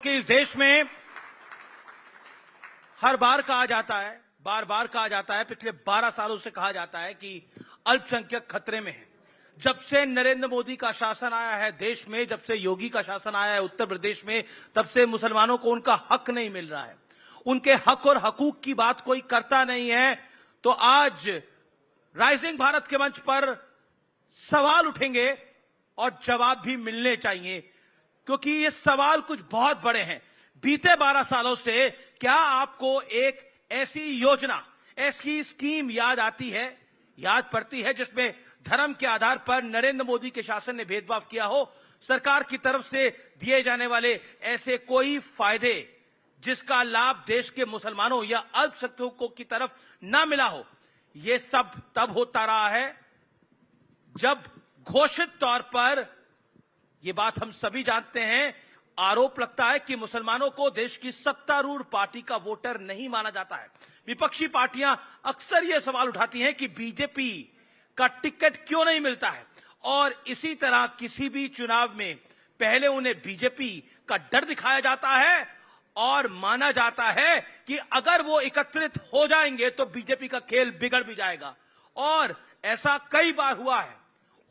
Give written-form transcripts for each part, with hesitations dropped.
कि इस देश में हर बार कहा जाता है, बार बार कहा जाता है, पिछले 12 सालों से कहा जाता है कि अल्पसंख्यक खतरे में है। जब से नरेंद्र मोदी का शासन आया है देश में, जब से योगी का शासन आया है उत्तर प्रदेश में, तब से मुसलमानों को उनका हक नहीं मिल रहा है। उनके हक और हकूक की बात कोई करता नहीं है। तो आज राइजिंग भारत के मंच पर सवाल उठेंगे और जवाब भी मिलने चाहिए, क्योंकि ये सवाल कुछ बहुत बड़े हैं। बीते 12 सालों से क्या आपको एक ऐसी योजना, ऐसी स्कीम याद आती है, याद पड़ती है, जिसमें धर्म के आधार पर नरेंद्र मोदी के शासन ने भेदभाव किया हो? सरकार की तरफ से दिए जाने वाले ऐसे कोई फायदे जिसका लाभ देश के मुसलमानों या अल्पसंख्यकों की तरफ ना मिला हो? यह सब तब होता रहा है जब घोषित तौर पर, यह बात हम सभी जानते हैं, आरोप लगता है कि मुसलमानों को देश की सत्तारूढ़ पार्टी का वोटर नहीं माना जाता है। विपक्षी पार्टियां अक्सर यह सवाल उठाती हैं कि बीजेपी का टिकट क्यों नहीं मिलता है, और इसी तरह किसी भी चुनाव में पहले उन्हें बीजेपी का डर दिखाया जाता है और माना जाता है कि अगर वो एकत्रित हो जाएंगे तो बीजेपी का खेल बिगड़ भी जाएगा। और ऐसा कई बार हुआ है,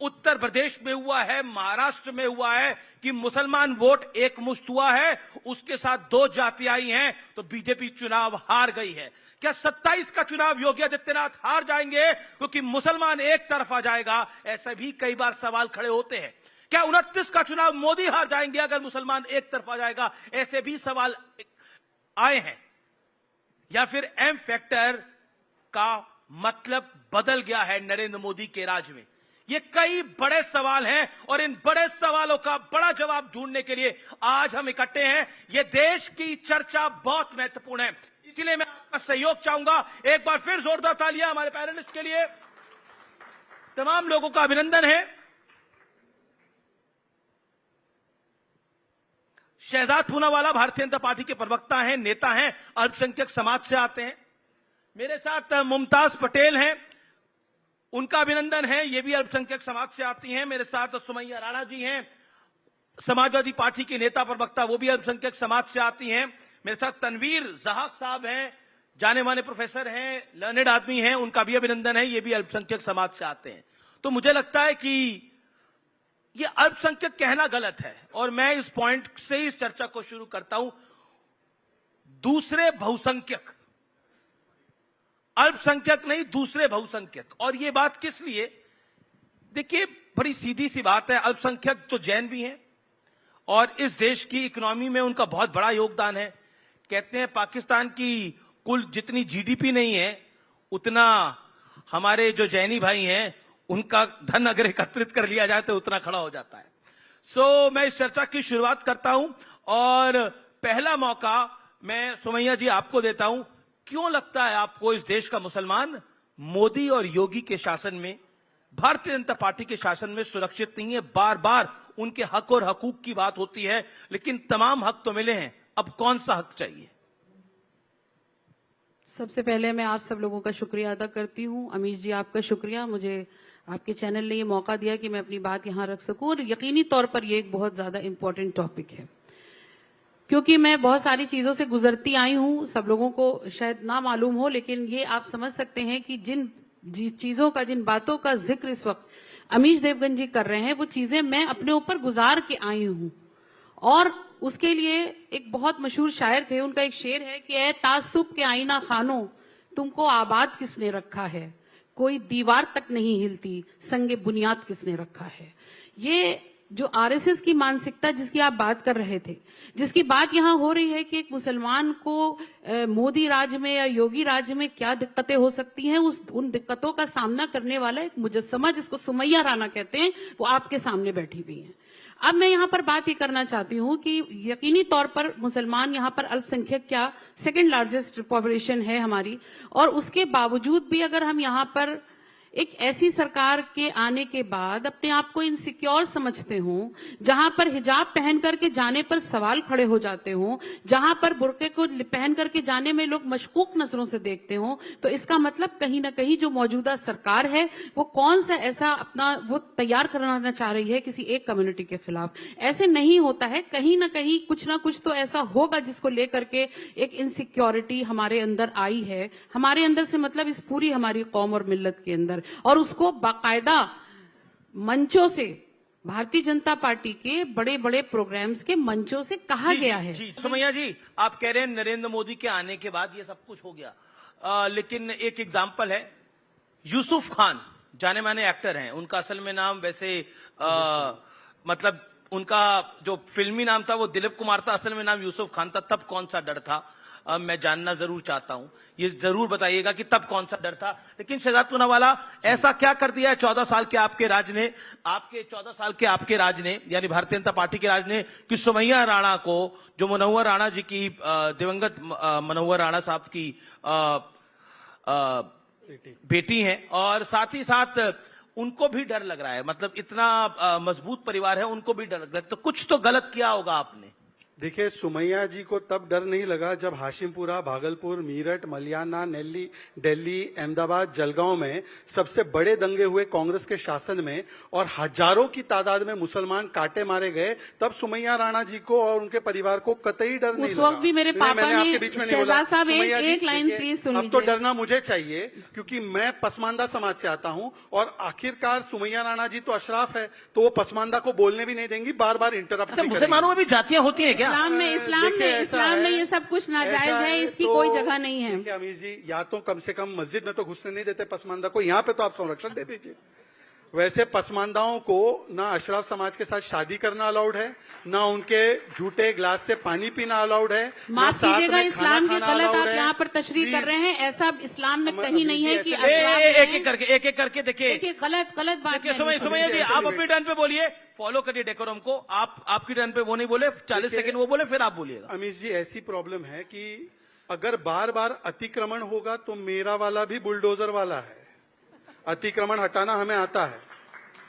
उत्तर प्रदेश में हुआ है, महाराष्ट्र में हुआ है कि मुसलमान वोट एक मुश्त हुआ है, उसके साथ 2 जाति आई हैं तो बीजेपी चुनाव हार गई है। क्या 27 का चुनाव योगी आदित्यनाथ हार जाएंगे क्योंकि मुसलमान एक तरफ आ जाएगा? ऐसे भी कई बार सवाल खड़े होते हैं। क्या 29 का चुनाव मोदी हार जाएंगे अगर मुसलमान एक तरफ आ जाएगा? ऐसे भी सवाल आए हैं। या फिर एम फैक्टर का मतलब बदल गया है नरेंद्र मोदी के राज में? ये कई बड़े सवाल हैं और इन बड़े सवालों का बड़ा जवाब ढूंढने के लिए आज हम इकट्ठे हैं। ये देश की चर्चा बहुत महत्वपूर्ण है, इसलिए मैं आपका सहयोग चाहूंगा। एक बार फिर जोरदार तालियां हमारे पैनलिस्ट के लिए। तमाम लोगों का अभिनंदन है। शहजाद पूनावाला भारतीय जनता पार्टी के प्रवक्ता हैं, नेता हैं, अल्पसंख्यक समाज से आते हैं। मेरे साथ मुमताज पटेल हैं, उनका अभिनंदन है, ये भी अल्पसंख्यक समाज से आती हैं। मेरे साथ सुमैया राणा जी हैं, समाजवादी पार्टी के नेता प्रवक्ता, वो भी अल्पसंख्यक समाज से आती हैं। मेरे साथ तनवीर जहाक साहब हैं, जाने माने प्रोफेसर हैं, लर्नेड आदमी हैं, उनका भी अभिनंदन है, ये भी अल्पसंख्यक समाज से आते हैं। तो मुझे लगता है कि ये अल्पसंख्यक कहना गलत है और मैं इस पॉइंट से इस चर्चा को शुरू करता हूं। दूसरे बहुसंख्यक, अल्पसंख्यक नहीं, दूसरे बहुसंख्यक। और ये बात किस लिए? देखिए, बड़ी सीधी सी बात है, अल्पसंख्यक तो जैन भी हैं और इस देश की इकोनॉमी में उनका बहुत बड़ा योगदान है। कहते हैं पाकिस्तान की कुल जितनी जीडीपी नहीं है उतना हमारे जो जैनी भाई हैं उनका धन अगर एकत्रित कर लिया जाए तो उतना खड़ा हो जाता है। सो मैं इस चर्चा की शुरुआत करता हूं और पहला मौका मैं सुमैया जी आपको देता हूं। क्यों लगता है आपको इस देश का मुसलमान मोदी और योगी के शासन में, भारतीय जनता पार्टी के शासन में सुरक्षित नहीं है? बार बार उनके हक और हकूक की बात होती है, लेकिन तमाम हक तो मिले हैं, अब कौन सा हक चाहिए? सबसे पहले मैं आप सब लोगों का शुक्रिया अदा करती हूं। अमीश जी, आपका शुक्रिया, मुझे आपके चैनल ने ये मौका दिया कि मैं अपनी बात यहां रख सकूं। और यकीनी तौर पर ये एक बहुत ज्यादा इंपॉर्टेंट टॉपिक है, क्योंकि मैं बहुत सारी चीजों से गुजरती आई हूं। सब लोगों को शायद ना मालूम हो, लेकिन ये आप समझ सकते हैं कि जिन चीजों का, जिन बातों का जिक्र इस वक्त अमीश देवगन जी कर रहे हैं, वो चीजें मैं अपने ऊपर गुजार के आई हूं। और उसके लिए एक बहुत मशहूर शायर थे, उनका एक शेर है कि ए तासुब के आईना खानो, तुमको आबाद किसने रखा है, कोई दीवार तक नहीं हिलती, संगे बुनियाद किसने रखा है। ये जो आरएसएस की मानसिकता जिसकी आप बात कर रहे थे, जिसकी बात यहाँ हो रही है कि एक मुसलमान को मोदी राज में या योगी राज में क्या दिक्कतें हो सकती हैं, उन दिक्कतों का सामना करने वाला एक मुजस्समा जिसको सुमैया राणा कहते हैं, वो आपके सामने बैठी हुई है। अब मैं यहाँ पर बात ये करना चाहती हूँ कि यकीनी तौर पर मुसलमान यहाँ पर अल्पसंख्यक क्या सेकंड लार्जेस्ट पॉपुलेशन है हमारी, और उसके बावजूद भी अगर हम यहाँ पर एक ऐसी सरकार के आने के बाद अपने आप को इनसिक्योर समझते हो, जहां पर हिजाब पहन करके जाने पर सवाल खड़े हो जाते हो, जहां पर बुर्के को पहन करके जाने में लोग मशकूक नजरों से देखते हो, तो इसका मतलब कहीं ना कहीं जो मौजूदा सरकार है वो कौन सा ऐसा अपना वो तैयार कराना चाह रही है किसी एक कम्युनिटी के खिलाफ। ऐसे नहीं होता है, कहीं ना कहीं कुछ ना कुछ तो ऐसा होगा जिसको लेकर के एक इनसिक्योरिटी हमारे अंदर आई है, हमारे अंदर से मतलब इस पूरी हमारी कौम और मिल्लत के अंदर, और उसको बाकायदा मंचों से, भारतीय जनता पार्टी के बड़े बड़े प्रोग्राम्स के मंचों से कहा गया है। जी सुमैया जी, आप कह रहे हैं नरेंद्र मोदी के आने के बाद ये सब कुछ हो गया, लेकिन एक एग्जाम्पल है, यूसुफ खान जाने माने एक्टर हैं, उनका असल में नाम वैसे मतलब उनका जो फिल्मी नाम था वो दिलीप कुमार था, असल में नाम यूसुफ खान था। तब कौन सा डर था, मैं जानना जरूर चाहता हूं, ये जरूर बताइएगा कि तब कौन सा डर था। लेकिन शहजाद पूनावाला, ऐसा क्या कर दिया है 14 साल के आपके राज ने, यानी भारतीय जनता पार्टी के राज ने, कि सुमैया राणा को, जो मनोहर राणा जी की दिवंगत मनोहर राणा साहब की बेटी हैं, और साथ ही साथ उनको भी डर लग रहा है, मतलब इतना मजबूत परिवार है, उनको भी डर लग रहा है, तो कुछ तो गलत किया होगा आपने। देखिए, सुमैया जी को तब डर नहीं लगा जब हाशिमपुरा, भागलपुर, मीरठ, मलियाना, नेल्ली, दिल्ली, अहमदाबाद, जलगांव में सबसे बड़े दंगे हुए कांग्रेस के शासन में, और हजारों की तादाद में मुसलमान काटे मारे गए, तब सुमैया राणा जी को और उनके परिवार को कतई डर नहीं उस लगा। वक्त भी मेरे पापा मैंने आपके बीच में नहीं बोला। शहजाद साहब, सुमैया जी, एक लाइन देखिए, प्लीज सुन अब तो लीजिए। डरना मुझे चाहिए, क्योंकि मैं पसमानदा समाज से आता हूं, और आखिरकार सुमैया राणा जी तो अशराफ है, तो वो पसमानदा को बोलने भी नहीं देंगी, बार बार इंटरप्ट अच्छा, मुसलमानों में भी जातियां होती हैं क्या? इस्लाम में ये सब कुछ नाजायज है, इसकी कोई जगह नहीं है। देखिए अमीर जी, या तो कम से कम मस्जिद में तो घुसने नहीं देते पसमानदा को, यहाँ पे तो आप संरक्षण दे दीजिए। वैसे पसमानदाओं को ना अशराफ समाज के साथ शादी करना अलाउड है, ना उनके झूठे ग्लास से पानी पीना अलाउड है, माफ कीजिएगा, इस्लाम की गलत आप यहाँ पर तशरीह कर रहे हैं, ऐसा इस्लाम में कहीं नहीं है कि एक एक करके देखिए, गलत बात है। सुमैया जी, आप अपनी टर्न पे बोलिए, फॉलो करिए डेकोरम को। आपकी टर्न पे वो नहीं बोले, 40 सेकंड वो बोले, फिर आप बोलिएगा। अमीश जी, ऐसी प्रॉब्लम है कि अगर बार बार अतिक्रमण होगा तो मेरा वाला भी बुलडोजर वाला है, अतिक्रमण हटाना हमें आता है,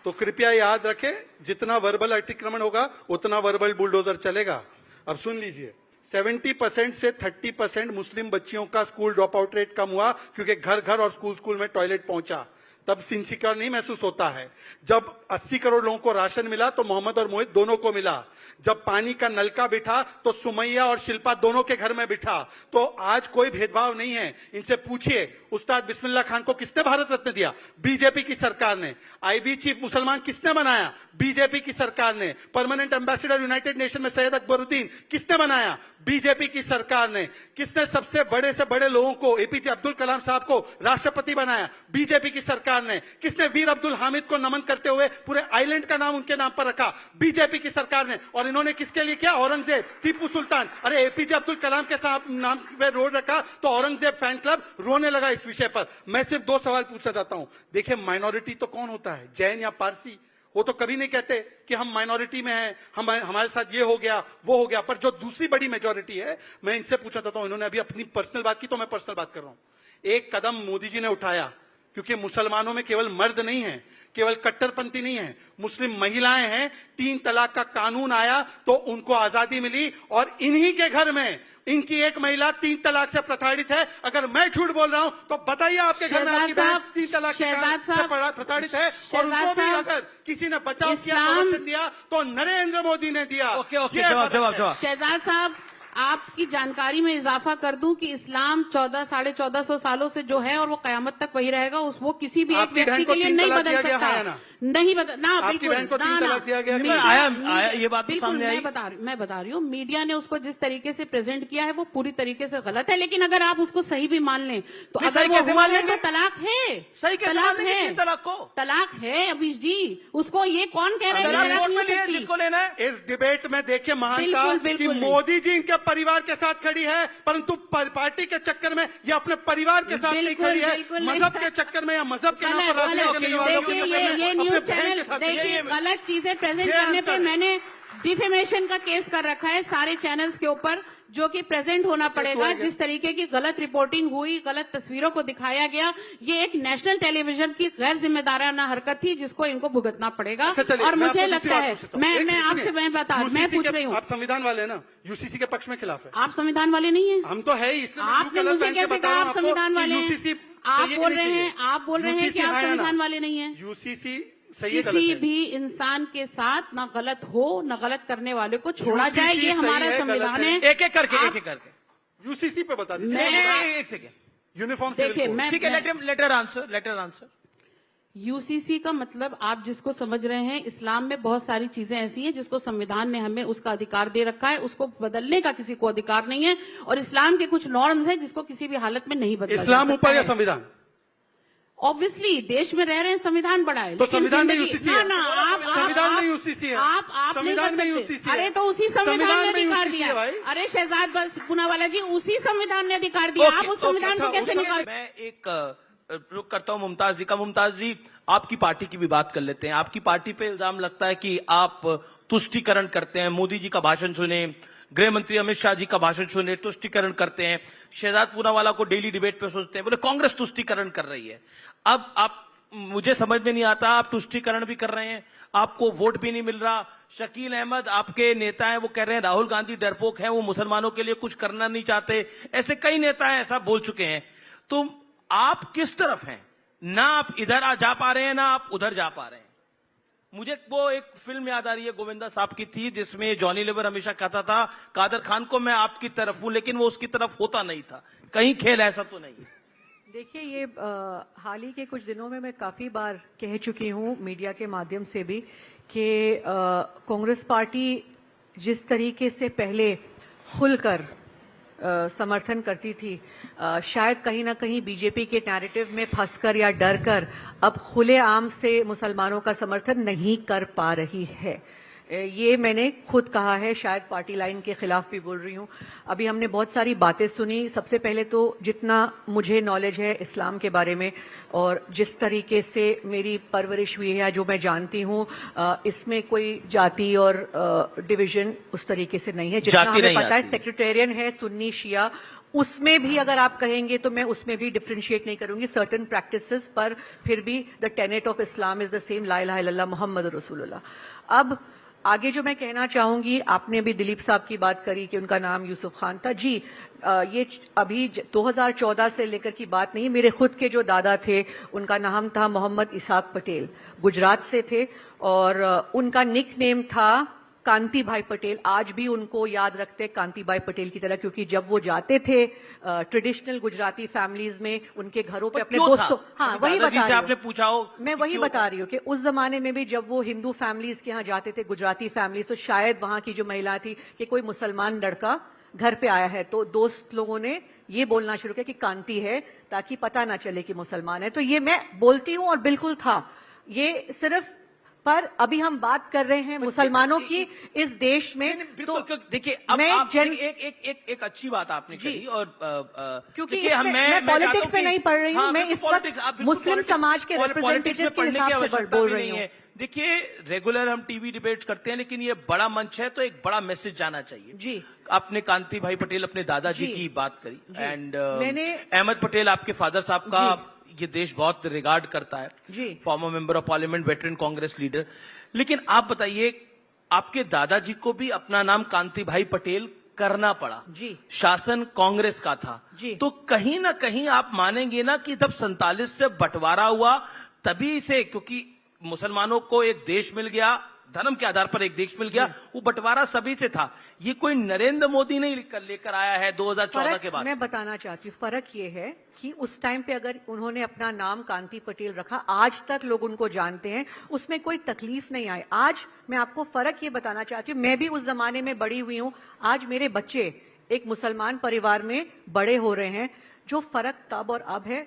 तो कृपया याद रखें, जितना वर्बल अतिक्रमण होगा उतना वर्बल बुलडोजर चलेगा। अब सुन लीजिए, 70% से 30% मुस्लिम बच्चियों का स्कूल ड्रॉप आउट रेट कम हुआ, क्योंकि घर घर और स्कूल स्कूल में टॉयलेट पहुंचा। तब इनसिक्योर नहीं महसूस होता है। जब 80 करोड़ लोगों को राशन मिला तो मोहम्मद और मोहित दोनों को मिला। जब पानी का नलका बिठा तो सुमैया और शिल्पा दोनों के घर में बिठा। तो आज कोई भेदभाव नहीं है। इनसे पूछिए, उस्ताद बिस्मिल्लाह खान को किसने भारत रत्न दिया? बीजेपी की सरकार ने। आईबी चीफ मुसलमान किसने बनाया? बीजेपी की सरकार ने। परमानेंट एम्बेसडर यूनाइटेड नेशन में सैयद अकबरुद्दीन किसने बनाया? बीजेपी की सरकार ने। किसने सबसे बड़े से बड़े लोगों को, एपीजे अब्दुल कलाम साहब को राष्ट्रपति बनाया? बीजेपी की सरकार ने। किसने वीर अब्दुल हामिद को नमन करते हुए पूरे आइलैंड का नाम उनके नाम पर रखा? बीजेपी की सरकार ने। और इन्होंने किसके लिए किया? औरंगजेब, टीपू सुल्तान। अरे एपीजे अब्दुल कलाम के साथ नाम पे रोड रखा तो औरंगजेब फैन क्लब रोने लगा इस विषय पर। मैं सिर्फ 2 सवाल पूछना चाहता हूं। देखिए, माइनॉरिटी तो कौन होता है? जैन या पारसी? वो तो कभी नहीं कहते कि हम माइनॉरिटी में हैं, हमारे साथ ये हो गया वो हो गया। पर जो दूसरी बड़ी मेजॉरिटी है, मैं इनसे पूछना चाहता हूं, इन्होंने अभी अपनी पर्सनल बात की तो मैं पर्सनल बात कर रहा हूं। एक कदम मोदी जी ने उठाया, क्योंकि मुसलमानों में केवल मर्द नहीं है, केवल कट्टरपंथी नहीं है, मुस्लिम महिलाएं हैं। 3 तलाक का कानून आया तो उनको आजादी मिली, और इन्हीं के घर में इनकी एक महिला 3 तलाक से प्रताड़ित है। अगर मैं झूठ बोल रहा हूं तो बताइए आपके घर में आपकी बहन 3 तलाक से प्रताड़ित है, और उनको भी अगर किसी ने बचाव किया, संरक्षण दिया तो नरेंद्र मोदी ने दिया। ओके, जवाब। शहजाद साहब, आपकी जानकारी में इजाफा कर दूं कि इस्लाम 1400-1450 सालों से जो है और वो कयामत तक वही रहेगा। वो किसी भी एक व्यक्ति के लिए नहीं बदल सकता। नहीं बदलना, बिल्कुल आया ये बात बिल्कुल मैं बता रही हूँ। मीडिया ने उसको जिस तरीके से प्रेजेंट किया है वो पूरी तरीके से गलत है। लेकिन अगर आप उसको सही भी मान लें तो अगर वो हुआ है तो तलाक है, सही तलाक है, तलाक है। अमीश जी, उसको ये कौन कह रहे हैं जिसको लेना है? इस डिबेट में देखिए महानता कि मोदी जी इनके परिवार के साथ खड़ी है, परंतु पार्टी के चक्कर में या अपने परिवार के साथ नहीं खड़ी है, मजहब के चक्कर में या मजहब के नाम पर राजनीति करने वालों के चक्कर में अपने बहन के साथ। देखिए, गलत चीजें प्रेजेंट करने पे मैंने डिफेमेशन का केस कर रखा है सारे चैनल्स के ऊपर, जो कि प्रेजेंट होना पड़ेगा। जिस तरीके की गलत रिपोर्टिंग हुई, गलत तस्वीरों को दिखाया गया, ये एक नेशनल टेलीविजन की गैर जिम्मेदाराना हरकत थी जिसको इनको भुगतना पड़ेगा। और मुझे लगता है, मैं आपसे मैं पूछ रही हूँ, आप संविधान वाले हैं ना, यूसीसी के पक्ष में खिलाफ है? आप संविधान वाले नहीं है? हम तो है ही, इसलिए आपने मुझे कैसे कहा आप संविधान वाले हैं? यूसीसी आप बोल रहे हैं कि आप संविधान वाले नहीं है। यूसीसी सही है, किसी भी इंसान के साथ ना गलत हो ना गलत करने वाले को छोड़ा जाए, ये हमारा संविधान है। एक एक करके यूसीसी पे बता दीजिए। एक सेकेंड। यूनिफॉर्म देखिए, सिविल कोड। ठीक है, लेटर आंसर। यूसीसी का मतलब आप जिसको समझ रहे हैं, इस्लाम में बहुत सारी चीजें ऐसी हैं जिसको संविधान ने हमें उसका अधिकार दे रखा है, उसको बदलने का किसी को अधिकार नहीं है। और इस्लाम के कुछ नॉर्म्स हैं जिसको किसी भी हालत में नहीं बदला जा इस्लाम सकता ऊपर या है। संविधान? ऑब्वियसली देश में रह रहे हैं, संविधान बड़ा है। तो लेकिन संविधान में जिंदगी- यूसीसी है। ना, आप संविधान में यूसीसी है। आप नहीं संविधान कर में सकते। यूसीसी है। अरे तो उसी संविधान संविधान ने में अधिकार यूसीसी है दिया। भाई। अरे शहजाद बस पुनावाला जी, उसी संविधान ने अधिकार दिया। आप उस संविधान को कैसे निकाल? मैं एक रुक करता हूं मुमताज जी का। मुमताज जी, आपकी पार्टी की भी बात कर लेते हैं। आपकी पार्टी पे इल्जाम लगता है कि आप तुष्टीकरण करते हैं। मोदी जी का भाषण सुने, गृह मंत्री अमित शाह जी का भाषण सुने, तुष्टीकरण करते हैं। शहजाद पूनावाला को डेली डिबेट पे सोचते हैं, बोले कांग्रेस तुष्टीकरण कर रही है। अब आप, मुझे समझ में नहीं आता, आप तुष्टीकरण भी कर रहे हैं, आपको वोट भी नहीं मिल रहा। शकील अहमद आपके नेता हैं, वो कह रहे हैं राहुल गांधी डरपोक हैं, वो मुसलमानों के लिए कुछ करना नहीं चाहते। ऐसे कई नेता हैं, ऐसा बोल चुके हैं। तो आप किस तरफ हैं? ना आप इधर जा पा रहे हैं, ना आप उधर जा पा रहे हैं। मुझे वो एक फिल्म याद आ रही है, गोविंदा साहब की थी, जिसमें जॉनी लीवर हमेशा कहता था कादर खान को मैं आपकी तरफ हूं, लेकिन वो उसकी तरफ होता नहीं था। कहीं खेल ऐसा तो नहीं है? देखिए, ये हाल ही के कुछ दिनों में मैं काफ़ी बार कह चुकी हूँ मीडिया के माध्यम से भी कि कांग्रेस पार्टी जिस तरीके से पहले खुलकर समर्थन करती थी, शायद कहीं ना कहीं बीजेपी के नैरेटिव में फंसकर या डर कर अब खुलेआम से मुसलमानों का समर्थन नहीं कर पा रही है। ये मैंने खुद कहा है, शायद पार्टी लाइन के खिलाफ भी बोल रही हूँ। अभी हमने बहुत सारी बातें सुनी। सबसे पहले तो जितना मुझे नॉलेज है इस्लाम के बारे में और जिस तरीके से मेरी परवरिश हुई है, जो मैं जानती हूँ, इसमें कोई जाति और डिवीजन उस तरीके से नहीं है। जितना हमें पता है सेक्रेटेरियन है, सुन्नी शिया, उसमें भी अगर आप कहेंगे तो मैं उसमें भी डिफरेंशिएट नहीं करूंगी सर्टेन प्रैक्टिसेस, पर फिर भी the tenet of Islam is the same, ला इलाहा इल्लल्लाह मुहम्मद रसूलुल्लाह। अब आगे जो मैं कहना चाहूंगी, आपने भी दिलीप साहब की बात करी कि उनका नाम यूसुफ खान था। जी, ये अभी 2014 से लेकर की बात नहीं। मेरे खुद के जो दादा थे उनका नाम था मोहम्मद इसाक पटेल, गुजरात से थे और उनका निक नेम था कांति भाई पटेल। आज भी उनको याद रखते कांति भाई पटेल की तरह, क्योंकि जब वो जाते थे ट्रेडिशनल गुजराती फैमिलीज में, उनके घरों पे अपने दोस्तों, हाँ वही बता रही आपने पूछा हो, मैं वही बता रही हूँ कि उस जमाने में भी जब वो हिंदू फैमिलीज के यहाँ जाते थे, गुजराती फैमिलीज, तो शायद वहां की जो महिला थी कि कोई मुसलमान लड़का घर पे आया है, तो दोस्त लोगों ने ये बोलना शुरू किया कि कांति है, ताकि पता ना चले कि मुसलमान है। तो ये मैं बोलती हूँ और बिल्कुल था ये सिर्फ, पर अभी हम बात कर रहे हैं मुसलमानों की इस देश में। तो देखिए, अब आप एक अच्छी बात आपने कही, और क्योंकि मैं पॉलिटिक्स में नहीं पढ़ रही हूँ, मैं इस वक्त मुस्लिम समाज के रिप्रेजेंटेटिव के हिसाब से बोल रही हूँ। देखिए, रेगुलर हम टीवी डिबेट करते हैं, लेकिन ये बड़ा मंच है तो एक बड़ा मैसेज जाना चाहिए। जी, आपने कांति भाई पटेल अपने दादाजी की बात करी, एंड मैंने अहमद पटेल आपके फादर साहब का ये देश बहुत रिगार्ड करता है, जी, former member of parliament, veteran Congress leader. लेकिन आप बताइए, आपके दादाजी को भी अपना नाम कांति भाई पटेल करना पड़ा, जी, शासन कांग्रेस का था, जी, तो कहीं ना कहीं आप मानेंगे ना कि जब 47 से बंटवारा हुआ तभी से, क्योंकि मुसलमानों को एक देश मिल गया, धर्म के आधार पर एक देश मिल गया, वो बंटवारा सभी से था। ये कोई नरेंद्र मोदी नहीं लेकर आया है 2014 के बाद। मैं बताना चाहती हूँ, फर्क ये है कि उस टाइम पे अगर उन्होंने अपना नाम कांति पटेल रखा, आज तक लोग उनको जानते हैं, उसमें कोई तकलीफ नहीं आई। आज मैं आपको फर्क ये बताना चाहती हूँ, मैं भी उस जमाने में बड़ी हुई हूँ, आज मेरे बच्चे एक मुसलमान परिवार में बड़े हो रहे हैं। जो फर्क तब और अब है,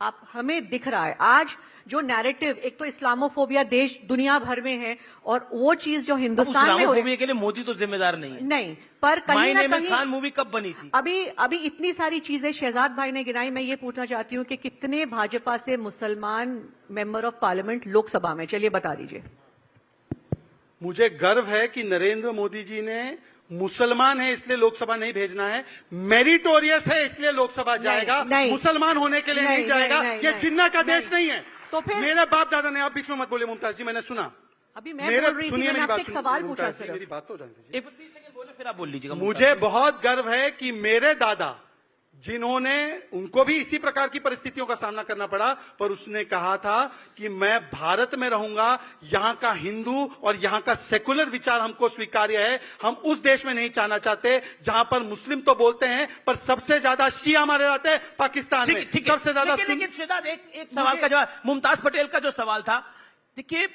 आप हमें दिख रहा है। आज जो नैरेटिव, एक तो इस्लामोफोबिया देश दुनिया भर में है, और वो चीज जो हिंदुस्तान में हो रही है, के लिए मोदी तो जिम्मेदार नहीं है। नहीं, पर कहीं ना कहीं खान मूवी कब बनी थी? अभी इतनी सारी चीजें शहजाद भाई ने गिनाई। मैं ये पूछना चाहती हूँ कि कितने भाजपा से मुसलमान मेंबर ऑफ पार्लियामेंट लोकसभा में, चलिए बता दीजिए। मुझे गर्व है कि नरेंद्र मोदी जी ने मुसलमान है इसलिए लोकसभा नहीं भेजना है, मेरिटोरियस है इसलिए लोकसभा जाएगा, नहीं। मुसलमान होने के लिए नहीं जाएगा। ये जिन्ना का देश नहीं है। तो फिर मेरे बाप दादा ने, आप बीच में मत बोले मुमताज जी, मैंने सुना। अभी मैं बोल रही थी, सुनिए मैंने मेरी आपसे बात, एक सुनिए सवाल पूछा मुमताज जी, सिर्फ। मेरी बात तो जान दीजिए। 30 सेकंड बोले फिर आप बोल लीजिएगा। मुझे बहुत गर्व है कि मेरे दादा, जिन्होंने, उनको भी इसी प्रकार की परिस्थितियों का सामना करना पड़ा, पर उसने कहा था कि मैं भारत में रहूंगा, यहां का हिंदू और यहां का सेकुलर विचार हमको स्वीकार्य है। हम उस देश में नहीं जाना चाहते जहां पर मुस्लिम तो बोलते हैं पर सबसे ज्यादा शिया मारे जाते हैं पाकिस्तान में। ठीक है, सबसे ज्यादा लेकिन शहजाद एक सवाल का जवाब, मुमताज पटेल का जो सवाल था, देखिए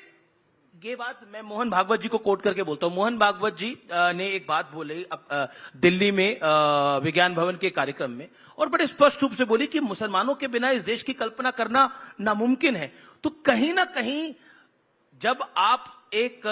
ये बात मैं मोहन भागवत जी को कोट करके बोलता हूं। मोहन भागवत जी ने एक बात बोली दिल्ली में विज्ञान भवन के कार्यक्रम में, और बड़े स्पष्ट रूप से बोली कि मुसलमानों के बिना इस देश की कल्पना करना नामुमकिन है। तो कहीं ना कहीं जब आप एक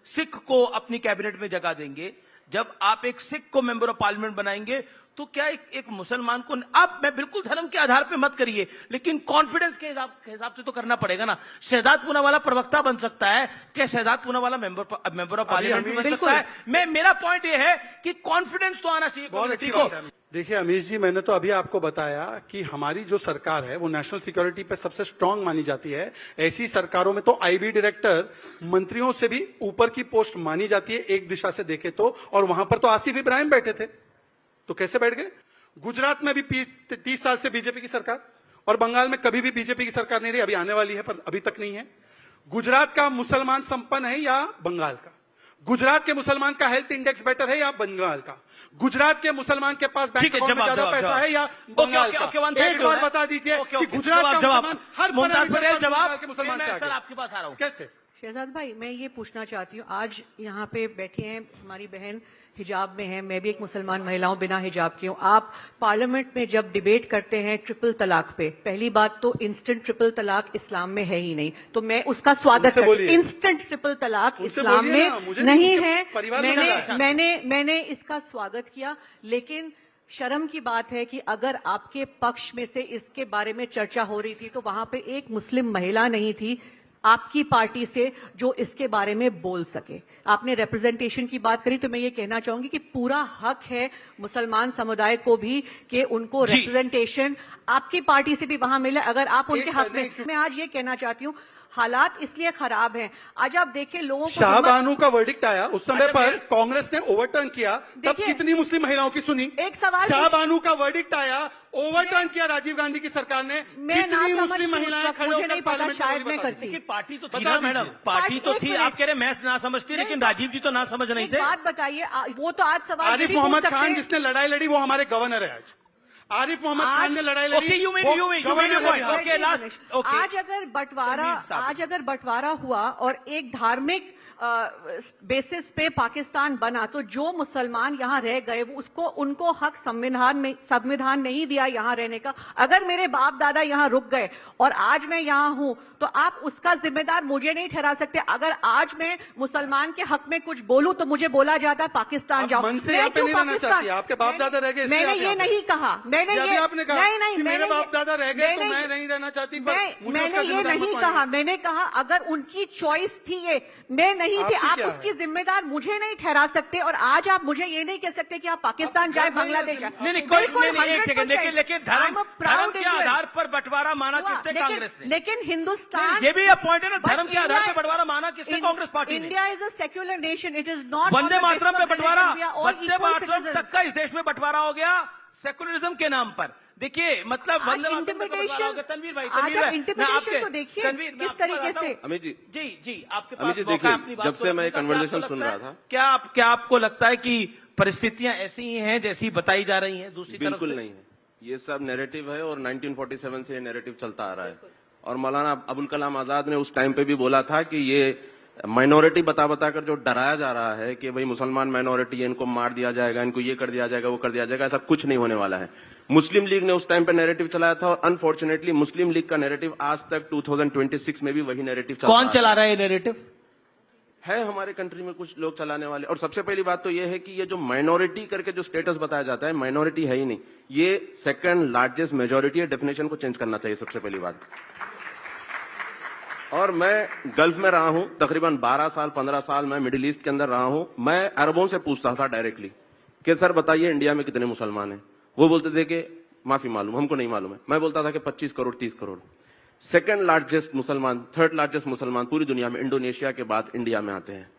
सिख को अपनी कैबिनेट में जगह देंगे, जब आप एक सिख को मेंबर ऑफ पार्लियामेंट बनाएंगे, तो क्या एक मुसलमान को, आप, मैं बिल्कुल धर्म के आधार पे मत करिए, लेकिन कॉन्फिडेंस के हिसाब से तो करना पड़ेगा ना। शहजाद पूनावाला प्रवक्ता बन सकता है, क्या Shahzad Poonawalla member of parliament बन सकता है? मेरा पॉइंट ये है कि कॉन्फिडेंस तो आना चाहिए। बहुत अच्छी बात है। देखिए अमीश जी, मैंने तो अभी आपको बताया कि हमारी जो सरकार है वो नेशनल सिक्योरिटी पे सबसे स्ट्रांग मानी जाती है। ऐसी सरकारों में तो आईबी डायरेक्टर मंत्रियों से भी ऊपर की पोस्ट मानी जाती है, एक दिशा से देखे तो। और वहां पर तो आसिफ इब्राहिम बैठे थे, तो कैसे बैठ गए? गुजरात में भी 30 साल से बीजेपी की सरकार, और बंगाल में कभी भी बीजेपी की सरकार नहीं रही, अभी आने वाली है पर अभी तक नहीं है। गुजरात का मुसलमान संपन्न है या बंगाल का? गुजरात के मुसलमान का हेल्थ इंडेक्स बेटर है या बंगाल का? गुजरात के मुसलमान के पास बैंक अकाउंट में ज्यादा पैसा है या बंगाल का? एक बार बता दीजिए कि गुजरात का मुसलमान हर जवाब के मुसलमान से आगे। आपके पास आ रहा हूं। कैसे? शहजाद भाई, मैं ये पूछना चाहती हूँ, आज यहाँ पे बैठी हैं हमारी बहन, हिजाब में है, मैं भी एक मुसलमान महिला हूँ, बिना हिजाब की हूँ। आप पार्लियामेंट में जब डिबेट करते हैं ट्रिपल तलाक पे, पहली बात तो इंस्टेंट ट्रिपल तलाक इस्लाम में है ही नहीं, तो मैं उसका स्वागत करती हूँ। इंस्टेंट ट्रिपल तलाक इस्लाम में नहीं है, मैंने इसका स्वागत किया। लेकिन शर्म की बात है कि अगर आपके पक्ष में से इसके बारे में चर्चा हो रही थी तो वहां पे एक मुस्लिम महिला नहीं थी आपकी पार्टी से जो इसके बारे में बोल सके। आपने रिप्रेजेंटेशन की बात करी, तो मैं ये कहना चाहूंगी कि पूरा हक है मुसलमान समुदाय को भी कि उनको रिप्रेजेंटेशन आपकी पार्टी से भी वहां मिले, अगर आप उनके हक में। मैं आज ये कहना चाहती हूँ, हालात इसलिए खराब हैं। आज आप देखिए लोगों को, शाहबानू का वर्डिक्ट आया उस समय पर कांग्रेस ने ओवरटर्न किया, तब कितनी मुस्लिम महिलाओं की सुनी? एक सवाल, शाहबानू का वर्डिक्ट आया, ओवरटर्न किया राजीव गांधी की सरकार ने, कितनी मुस्लिम महिलाएं खड़े होकर पार्लियामेंट में शायद मैं करती। देखिए पार्टी तो थी ना मैडम, पार्टी तो थी। आप कह रहे मैं ना समझती, लेकिन राजीव जी तो ना समझ नहीं थे। बात बताइए, वो तो आज सवाल आरिफ मोहम्मद खान जिसने लड़ाई लड़ी वो हमारे गवर्नर है। आज आरिफ मोहम्मद खान ने लड़ाई लड़ी। आज अगर बंटवारा हुआ और एक धार्मिक बेसिस पे पाकिस्तान बना, तो जो मुसलमान यहाँ रह गए उसको, उनको हक संविधान नहीं दिया यहाँ रहने का। अगर मेरे बाप दादा यहाँ रुक गए और आज मैं यहाँ हूँ, तो आप उसका जिम्मेदार मुझे नहीं ठहरा सकते। अगर आज मैं मुसलमान के हक में कुछ बोलूं तो मुझे बोला जाता है पाकिस्तान जाओ। मन से यहाँ पे नहीं रहना चाहती, आपके बाप दादा रह गए, मैंने ये नहीं कहा, मैंने ये आपने कहा नहीं, मेरे बाप दादा रह गए तो मैं नहीं रहना चाहती, मैंने ये नहीं कहा। मैंने कहा अगर उनकी चॉइस थी ये, मैं नहीं थी, आप उसकी जिम्मेदार मुझे नहीं ठहरा सकते। और आज आप मुझे ये नहीं कह सकते कि आप पाकिस्तान जाए, बांग्लादेश जाए। नहीं, लेकिन धर्म के आधार पर बंटवारा माना किसने? कांग्रेस ने। लेकिन हिंदुस्तान, ये भी पॉइंट है ना, धर्म के आधार पर बंटवारा माना किसने? कांग्रेस पार्टी ने। India is a secular nation, it is not Vande Mataram पे बंटवारा, वंदे मातरम तक का इस देश में बंटवारा हो गया सेकुलरिज्म के नाम पर। देखिए मतलब वंदे मातरम पे बंटवारा हो गया। तनवीर भाई, इंटरप्रिटेशन को देखिए किस तरीके से। अमित जी, जी आपके अमित पास जी मौका है देखिए, अपनी बात जब से मैं कन्वर्सेशन सुन रहा था, क्या आपको लगता है कि परिस्थितियां ऐसी ही हैं जैसी बताई जा रही हैं दूसरी तरफ से? बिल्कुल नहीं है, ये सब नैरेटिव है और 1947 से ये नैरेटिव चलता आ रहा है। और मौलाना अबुल कलाम आजाद ने उस टाइम पे भी बोला था कि ये माइनॉरिटी बता कर जो डराया जा रहा है कि भाई मुसलमान माइनॉरिटी है, इनको मार दिया जाएगा, इनको ये कर दिया जाएगा, वो कर दिया जाएगा, ऐसा कुछ नहीं होने वाला है। मुस्लिम लीग ने उस टाइम पे नैरेटिव चलाया था और अनफॉर्चुनेटली मुस्लिम लीग का नैरेटिव आज तक 2026 में भी वही नैरेटिव चल रहा है। कौन चला रहा है ये नैरेटिव? है हमारे कंट्री में कुछ लोग चलाने वाले। और सबसे पहली बात तो ये है कि ये जो माइनॉरिटी करके जो स्टेटस बताया जाता है, माइनॉरिटी है ही नहीं, ये सेकंड लार्जेस्ट मेजॉरिटी है। डेफिनेशन को चेंज करना चाहिए सबसे पहली बात। और मैं गल्फ में रहा हूं तकरीबन 12 साल 15 साल मैं मिडिल ईस्ट के अंदर रहा हूं। मैं अरबों से पूछता था डायरेक्टली कि सर बताइए इंडिया में कितने मुसलमान हैं। वो बोलते थे कि माफी मालूम, हमको नहीं मालूम है। मैं बोलता था कि 25 करोड़ 30 करोड़। सेकंड लार्जेस्ट मुसलमान, थर्ड लार्जेस्ट मुसलमान पूरी दुनिया में इंडोनेशिया के बाद इंडिया में आते हैं।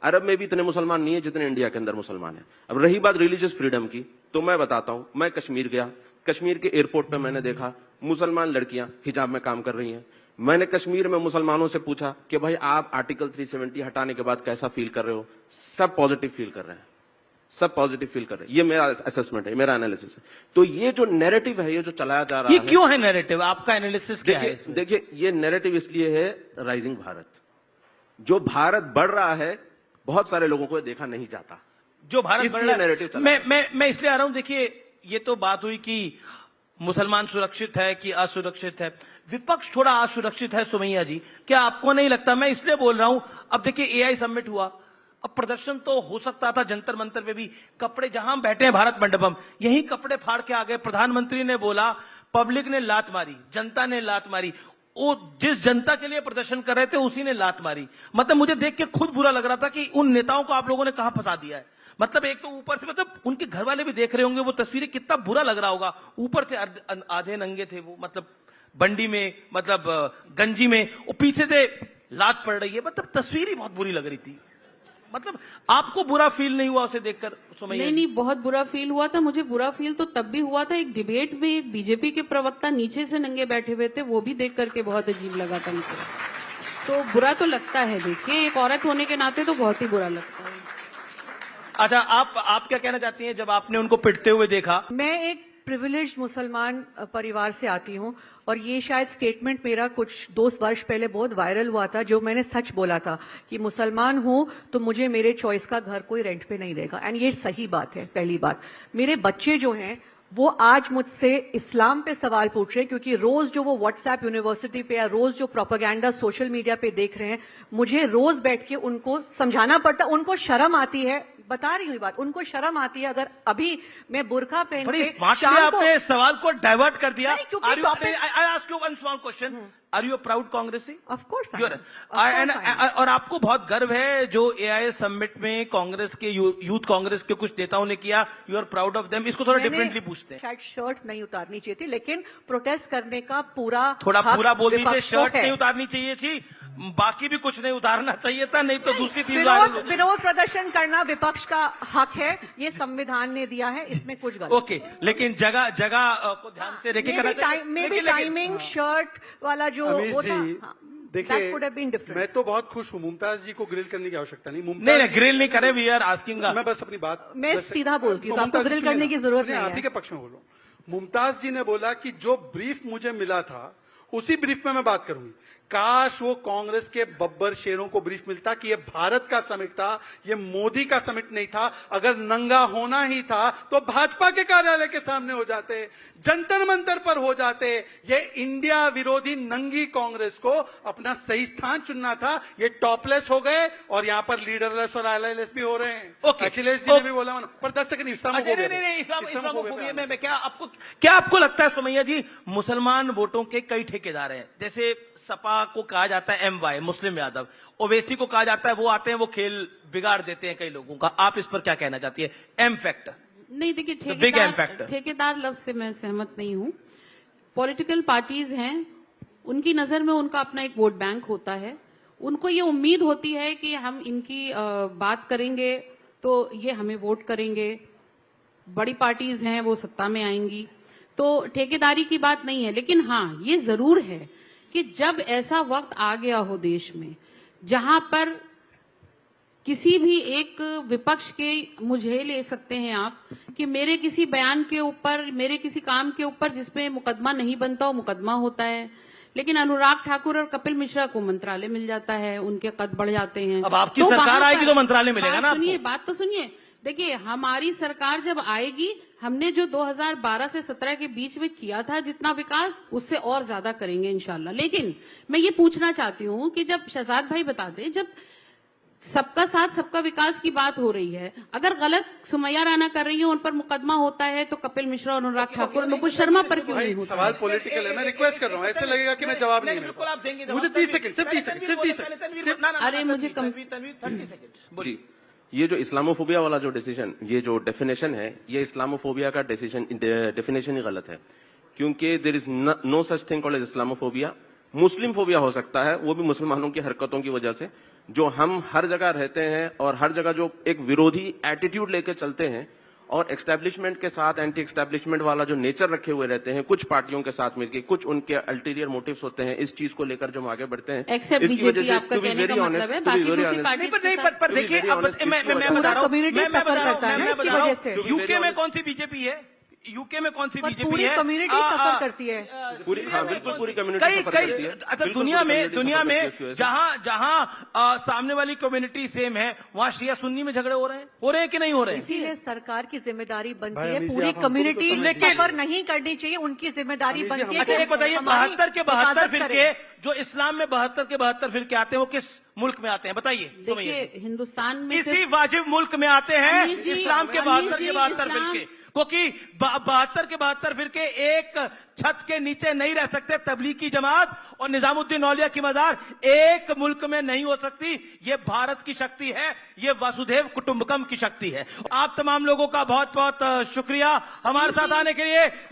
अरब में भी इतने मुसलमान नहीं है जितने इंडिया के अंदर मुसलमान हैं। अब रही बात रिलीजियस फ्रीडम की, तो मैं बताता हूं, मैं कश्मीर गया, कश्मीर के एयरपोर्ट पे मैंने देखा मुसलमान लड़कियां हिजाब में काम कर रही हैं। मैंने कश्मीर में मुसलमानों से पूछा कि भाई आप आर्टिकल 370 हटाने के बाद कैसा फील कर रहे हो? सब पॉजिटिव फील कर रहे हैं, सब पॉजिटिव फील कर रहे हैं। ये मेरा असेसमेंट है, मेरा एनालिसिस है। तो ये जो नैरेटिव है, ये जो चलाया जा रहा ये है, क्यों है नैरेटिव? आपका एनालिसिस क्या है? देखिए ये नैरेटिव इसलिए है, राइजिंग भारत, जो भारत बढ़ रहा है बहुत सारे लोगों को देखा नहीं जाता, जो भारत इसलिए बढ़ रहा है। नैरेटिव चला है। मैं इसलिए आ रहा हूं, देखिए ये तो बात हुई कि मुसलमान सुरक्षित है कि असुरक्षित है। विपक्ष थोड़ा असुरक्षित है सुमैया जी, क्या आपको नहीं लगता? मैं इसलिए बोल रहा हूं, अब देखिए एआई समिट हुआ, अब प्रदर्शन तो हो सकता था जंतर मंतर पे भी, कपड़े जहां हम बैठे हैं भारत मंडपम, यही कपड़े फाड़ के आ गए। प्रधानमंत्री ने बोला, पब्लिक ने लात मारी, जनता ने लात मारी, वो जिस जनता के लिए प्रदर्शन कर रहे थे उसी ने लात मारी। मतलब मुझे देख के खुद बुरा लग रहा था कि उन नेताओं को आप लोगों ने कहां फंसा दिया है। मतलब एक तो ऊपर से, मतलब उनके घर वाले भी देख रहे होंगे वो तस्वीरें, कितना बुरा लग रहा होगा। ऊपर से आधे नंगे थे वो, मतलब बंडी में, मतलब गंजी में, और पीछे से लात पड़ रही है। मतलब तस्वीर ही बहुत बुरी लग रही थी। मतलब आपको बुरा फील नहीं हुआ उसे देखकर सुमैया? नहीं, बहुत बुरा फील हुआ था। मुझे बुरा फील तो तब भी हुआ था, एक डिबेट में एक बीजेपी के प्रवक्ता नीचे से नंगे बैठे हुए थे, वो भी देख करके बहुत अजीब लगा था मुझे। तो बुरा तो लगता है, देखिए एक औरत होने के नाते तो बहुत ही बुरा लगता है। अच्छा, आप क्या कहना चाहती हैं जब आपने उनको पिटते हुए देखा? मैं एक प्रिविलेज्ड मुसलमान परिवार से आती हूं और ये शायद स्टेटमेंट मेरा कुछ 2 वर्ष पहले बहुत वायरल हुआ था, जो मैंने सच बोला था कि मुसलमान हूं तो मुझे मेरे चॉइस का घर कोई रेंट पे नहीं देगा। एंड ये सही बात है। पहली बात, मेरे बच्चे जो हैं वो आज मुझसे इस्लाम पे सवाल पूछ रहे हैं, क्योंकि रोज जो वो व्हाट्सएप यूनिवर्सिटी पे या रोज जो प्रोपेगेंडा सोशल मीडिया पे देख रहे हैं, मुझे रोज बैठ के उनको समझाना पड़ता। उनको शर्म आती है, बता रही हुई बात, उनको शर्म आती है अगर अभी मैं बुर्का पहन बड़ी के स्मार्टली शाम को, आपने सवाल को डाइवर्ट कर दिया। नहीं, क्योंकि topic- I ask you one small question. Are you a proud Congressy? Of course I You are. am. Of course I am. और आपको बहुत गर्व है जो एआई समिट में कांग्रेस के यूथ कांग्रेस के कुछ नेताओं ने किया, you are proud of them. इसको थोड़ा मैंने डिफरेंटली पूछते हैं। शायद शर्ट नहीं उतारनी चाहिए थी, लेकिन प्रोटेस्ट करने का पूरा थोड़ा हक पूरा बोल दीजिए, विपक्ष को शर्ट है। नहीं उतारनी चाहिए थी, बाकी भी कुछ नहीं उतारना चाहिए था, नहीं तो दूसरी चीज वायरल विरोध होती। विरोध प्रदर्शन करना विपक्ष का हक है, ये संविधान ने दिया है, इसमें कुछ गलत ओके, लेकिन जगह जगह को ध्यान से लेके करना चाहिए। लेकिन- टाइमिंग शर्ट वाला जो अमीश वो था, जी, हाँ, that देखिए could have been different. मैं तो बहुत खुश हूँ। मुमताज जी को ग्रिल करने की आवश्यकता नहीं। नहीं नहीं, ग्रिल नहीं करे, वी आर आस्किंग। मैं बस अपनी बात मैं वैसे- सीधा बोलती हूँ, तो आपको मुमताज जी ग्रिल सुनिए करने ना, की जरूरत सुनिए, नहीं आप ही है। के पक्ष में बोलो। मुमताज जी ने बोला कि जो ब्रीफ मुझे मिला था उसी ब्रीफ में मैं बात करूंगी। काश वो कांग्रेस के बब्बर शेरों को ब्रीफ मिलता कि ये भारत का समिट था, ये मोदी का समिट नहीं था। अगर नंगा होना ही था तो भाजपा के कार्यालय के सामने हो जाते, जंतर मंतर पर हो जाते। ये इंडिया विरोधी नंगी कांग्रेस को अपना सही स्थान चुनना था। ये टॉपलेस हो गए और यहाँ पर लीडरलेस और आईलेस भी हो रहे हैं। ओके, अखिलेश जी ने भी बोला पर 10 सेकंड नहीं नहीं, इस्लामोफोबिया में क्या आपको लगता है सुमैया जी, मुसलमान वोटों के कई ठेकेदार हैं? जैसे सपा को कहा जाता है MY, मुस्लिम यादव, ओवैसी को कहा जाता है वो आते हैं वो खेल बिगाड़ देते हैं कई लोगों का। आप इस पर क्या कहना चाहती है? M factor. नहीं, देखिए big M factor. ठेकेदार लफ्ज से मैं सहमत नहीं हूँ। पॉलिटिकल पार्टीज हैं, उनकी नजर में उनका अपना एक वोट बैंक होता है। उनको ये उम्मीद होती है कि हम इनकी बात करेंगे तो ये हमें वोट करेंगे। बड़ी पार्टीज हैं, वो सत्ता में आएंगी, तो ठेकेदारी की बात नहीं है। लेकिन हाँ, ये जरूर है कि जब ऐसा वक्त आ गया हो देश में जहां पर किसी भी एक विपक्ष के, मुझे ले सकते हैं आप, कि मेरे किसी बयान के ऊपर, मेरे किसी काम के ऊपर जिसमें मुकदमा नहीं बनता हो, मुकदमा होता है। लेकिन अनुराग ठाकुर और कपिल मिश्रा को मंत्रालय मिल जाता है, उनके कद बढ़ जाते हैं। अब आपकी तो सरकार वहां आएगी पर- तो मंत्रालय मिलेगा ना सुनिए, आपको? बात तो सुनिए। देखिए, हमारी सरकार जब आएगी, हमने जो 2012 से 17 के बीच में किया था जितना विकास, उससे और ज्यादा करेंगे इंशाल्लाह। लेकिन मैं ये पूछना चाहती हूँ कि जब शहजाद भाई बताते, जब सबका साथ सबका विकास की बात हो रही है। अगर गलत सुमैया राणा कर रही है, उन पर मुकदमा होता है, तो कपिल मिश्रा और अनुराग ठाकुर और नुपुर शर्मा पर क्यों नहीं भाई होता? सवाल पॉलिटिकल है, मैं रिक्वेस्ट कर रहा हूँ, ऐसे लगेगा कि मैं जवाब नहीं है मेरे बिल्कुल आप देंगे को। मुझे 30 सेकंड, सिर्फ 30 सेकंड, सिर्फ 30 सेकंड। अरे मुझे कम 30 सेकंड जी, ये जो इस्लामोफोबिया वाला जो डिसीजन, ये जो डेफिनेशन है, ये इस्लामोफोबिया का डेफिनेशन ही गलत है, क्योंकि there is no such thing called Islamophobia. Muslim phobia हो सकता है, वो भी मुसलमानों की हरकतों की वजह से, जो हम हर जगह रहते हैं और हर जगह जो एक विरोधी एटीट्यूड लेके चलते हैं और एस्टेब्लिशमेंट के साथ एंटी एस्टेब्लिशमेंट वाला जो नेचर रखे हुए रहते हैं, कुछ पार्टियों के साथ मिलकर, कुछ उनके अल्टीरियर मोटिव्स होते हैं इस चीज को लेकर जो हम आगे बढ़ते हैं। एक्सेप्ट इसकी वजह बीजेपी से आपका to be कहने का very मतलब honest, है, to be बाकी very दूसरी honest, पार्टी नहीं, पर देखिए, अब मैं बता पूरा रहा हूँ, community मैं suffer बता रहा हूँ, करता है ना मैं इसकी बता रहा वजह हूँ, से। यूके में कौन सी बीजेपी है? यूके में कौन सी पर बीजेपी पूरी है? कम्युनिटी सफर करती है। पूरी, हाँ बिल्कुल पूरी कम्युनिटी कई सफर कई करती है। अच्छा, बिल्कुल दुनिया पूरी में community दुनिया सफर करती है में इसकी वजह से। जहां सामने वाली कम्युनिटी सेम है, वहां शिया सुन्नी में झगड़े हो रहे हैं कि नहीं हो रहे हैं? इसीलिए सरकार की जिम्मेदारी बनती भाई, है, अमीर जी, पूरी आप हमको कम्युनिटी तो लेकिन- सफर नहीं करनी चाहिए, उनकी जिम्मेदारी अमीर जी, बनती है। अच्छा कि एक बताइए, हमारी 72 के 72 हिफाजत फिरके, करें। जो इस्लाम में 72 के 72 फिरके आते हैं, वो किस मुल्क में आते हैं बताइए? देखिए, हिंदुस्तान में इसी वाजिब मुल्क में आते हैं अमीर जी, इस्लाम के अमीर 72 जी, के 72 इस्लाम- फिरके, क्योंकि 72 के 72 फिरके एक छत के नीचे नहीं रह सकते। तबलीगी जमात और निजामुद्दीन औलिया की मजार एक मुल्क में नहीं हो सकती। ये भारत की शक्ति है, ये वसुधैव कुटुंबकम की शक्ति है। आप तमाम लोगों का बहुत बहुत शुक्रिया हमारे साथ आने के लिए।